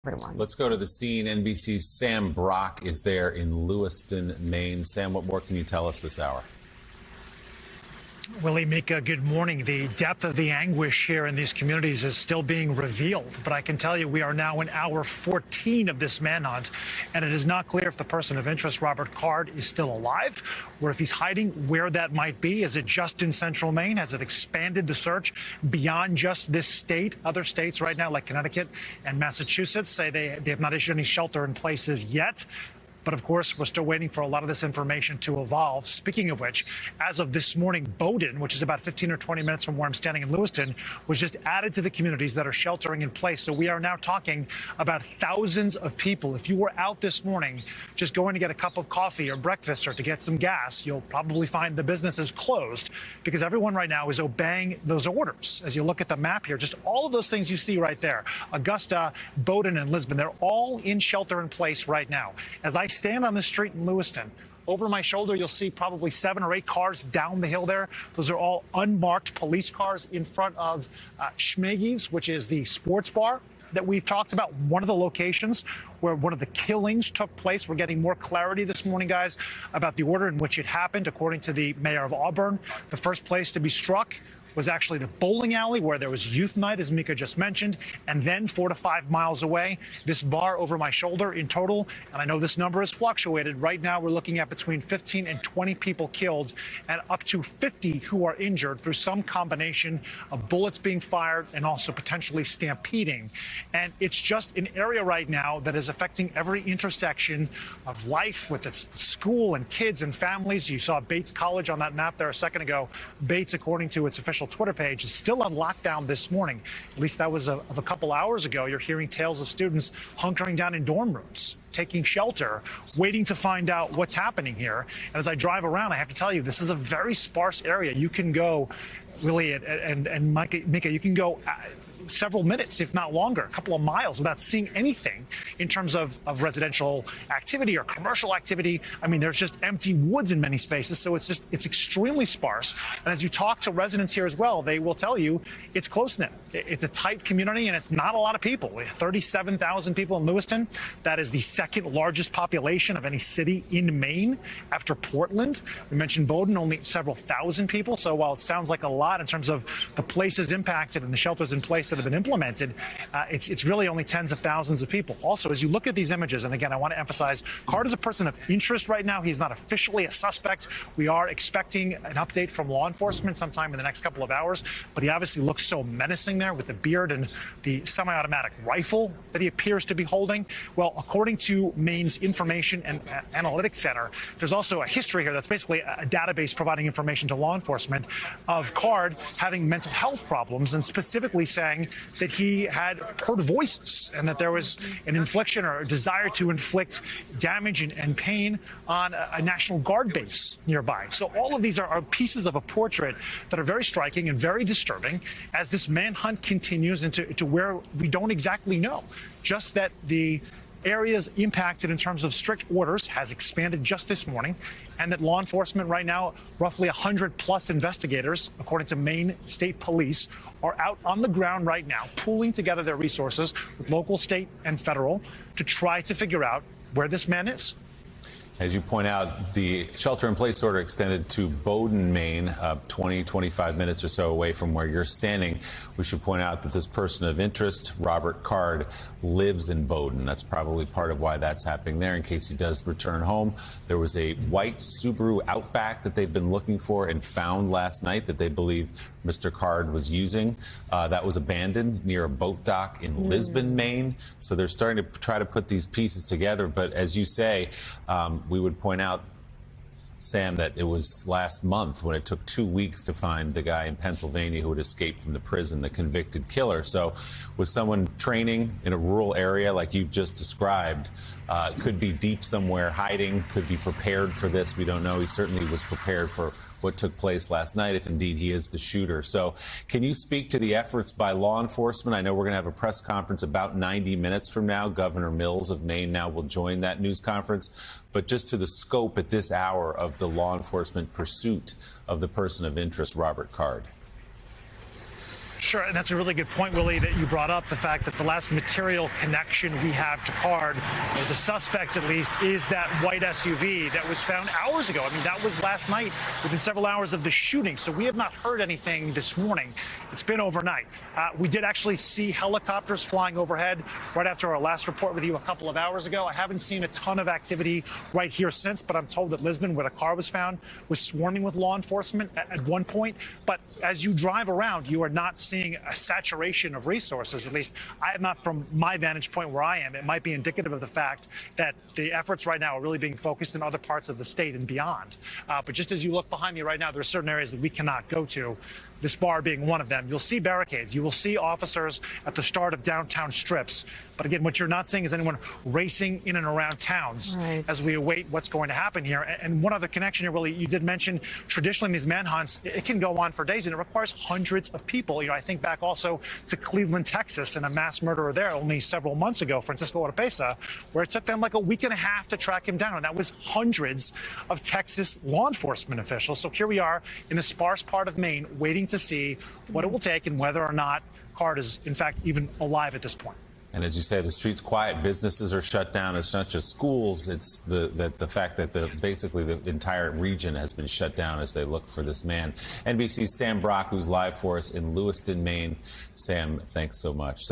everyone. Let's go to the scene. NBC's Sam Brock is there in Lewiston, Maine. Sam, what more can you tell us this hour? Willie, Mika, good morning. The depth of the anguish here in these communities is still being revealed. But I can tell you we are now in hour 14 of this manhunt, and it is not clear if the person of interest, Robert Card, is still alive or if he's hiding, where that might be. Is it just in central Maine? Has it expanded the search beyond just this state? Other states right now, like Connecticut and Massachusetts, say they have not issued any shelter in places yet. But of course, we're still waiting for a lot of this information to evolve. Speaking of which, as of this morning, Bowdoin, which is about 15 or 20 minutes from where I'm standing in Lewiston, was just added to the communities that are sheltering in place. So we are now talking about thousands of people. If you were out this morning just going to get a cup of coffee or breakfast or to get some gas, you'll probably find the business is closed because everyone right now is obeying those orders. As you look at the map here, just all of those things you see right there, Augusta, Bowdoin, and Lisbon, they're all in shelter in place right now. As I stand on the street in Lewiston, over my shoulder, you'll see probably 7 or 8 cars down the hill there. Those are all unmarked police cars in front of Schmeggy's, which is the sports bar that we've talked about, one of the locations where one of the killings took place. We're getting more clarity this morning, guys, about the order in which it happened. According to the mayor of Auburn, the first place to be struck was actually the bowling alley where there was youth night, as Mika just mentioned, and then 4 to 5 miles away, this bar over my shoulder in total. And I know this number has fluctuated. Right now, we're looking at between 15 and 20 people killed and up to 50 who are injured through some combination of bullets being fired and also potentially stampeding. And it's just an area right now that is affecting every intersection of life with its school and kids and families. You saw Bates College on that map there a second ago. Bates, according to its official Twitter page, is still on lockdown this morning. At least that was of a couple hours ago. You're hearing tales of students hunkering down in dorm rooms, taking shelter, waiting to find out what's happening here. And as I drive around, I have to tell you, this is a very sparse area. You can go, really, and Mika, you can go several minutes, if not longer, a couple of miles without seeing anything in terms of residential activity or commercial activity. I mean, there's just empty woods in many spaces, so it's extremely sparse. And as you talk to residents here as well, they will tell you it's close-knit. It's a tight community, and it's not a lot of people. We have 37,000 people in Lewiston. That is the second largest population of any city in Maine after Portland. We mentioned Bowdoin, only several thousand people. So while it sounds like a lot in terms of the places impacted and the shelters in place that have been implemented, it's really only tens of thousands of people. Also, as you look at these images, and again, I want to emphasize, Card is a person of interest right now. He's not officially a suspect. We are expecting an update from law enforcement sometime in the next couple of hours, but he obviously looks so menacing there with the beard and the semi-automatic rifle that he appears to be holding. Well, according to Maine's Information and Analytics Center, there's also a history here that's basically a database providing information to law enforcement of Card having mental health problems, and specifically saying that he had heard voices and that there was an infliction or a desire to inflict damage and pain on a National Guard base nearby. So all of these are pieces of a portrait that are very striking and very disturbing as this manhunt continues into where we don't exactly know. Just that the areas impacted in terms of strict orders has expanded just this morning, and that law enforcement right now, roughly 100 plus investigators, according to Maine State Police, are out on the ground right now, pooling together their resources with local, state, and federal to try to figure out where this man is. As you point out, the shelter-in-place order extended to Bowdoin, Maine, 20, 25 minutes or so away from where you're standing. We should point out that this person of interest, Robert Card, lives in Bowdoin. That's probably part of why that's happening there, in case he does return home. There was a white Subaru Outback that they've been looking for and found last night that they believe Mr. Card was using. That was abandoned near a boat dock in Lisbon, Maine. So they're starting to try to put these pieces together. But as you say, we would point out, Sam, that it was last month when it took 2 weeks to find the guy in Pennsylvania who had escaped from the prison, the convicted killer. So with someone training in a rural area like you've just described, could be deep somewhere hiding, could be prepared for this. We don't know. He certainly was prepared for what took place last night, if indeed he is the shooter. So can you speak to the efforts by law enforcement? I know we're going to have a press conference about 90 minutes from now. Governor Mills of Maine now will join that news conference. But just to the scope at this hour of the law enforcement pursuit of the person of interest, Robert Card. Sure, and that's a really good point, Willie, that you brought up, the fact that the last material connection we have to Card, or the suspect at least, is that white SUV that was found hours ago. I mean, that was last night within several hours of the shooting, so we have not heard anything this morning. It's been overnight. We did actually see helicopters flying overhead right after our last report with you a couple of hours ago. I haven't seen a ton of activity right here since, but I'm told that Lisbon, where the car was found, was swarming with law enforcement at one point. But as you drive around, you are not seeing a saturation of resources. At least I have not, from my vantage point where I am. It might be indicative of the fact that the efforts right now are really being focused in other parts of the state and beyond. But just as you look behind me right now, there are certain areas that we cannot go to, this bar being one of them. You'll see barricades. You will see officers at the start of downtown strips. But again, what you're not seeing is anyone racing in and around towns as we await what's going to happen here. And one other connection here, Willie, you did mention traditionally these manhunts, it can go on for days and it requires hundreds of people. You know, I think back also to Cleveland, Texas, and a mass murderer there only several months ago, Francisco Oropesa, where it took them like a week and a half to track him down. And that was hundreds of Texas law enforcement officials. So here we are in a sparse part of Maine waiting to see what it will take and whether or not Card is, in fact, even alive at this point. And as you say, the street's quiet. Businesses are shut down. It's not just schools. It's the fact that basically the entire region has been shut down as they look for this man. NBC's Sam Brock, who's live for us in Lewiston, Maine. Sam, thanks so much.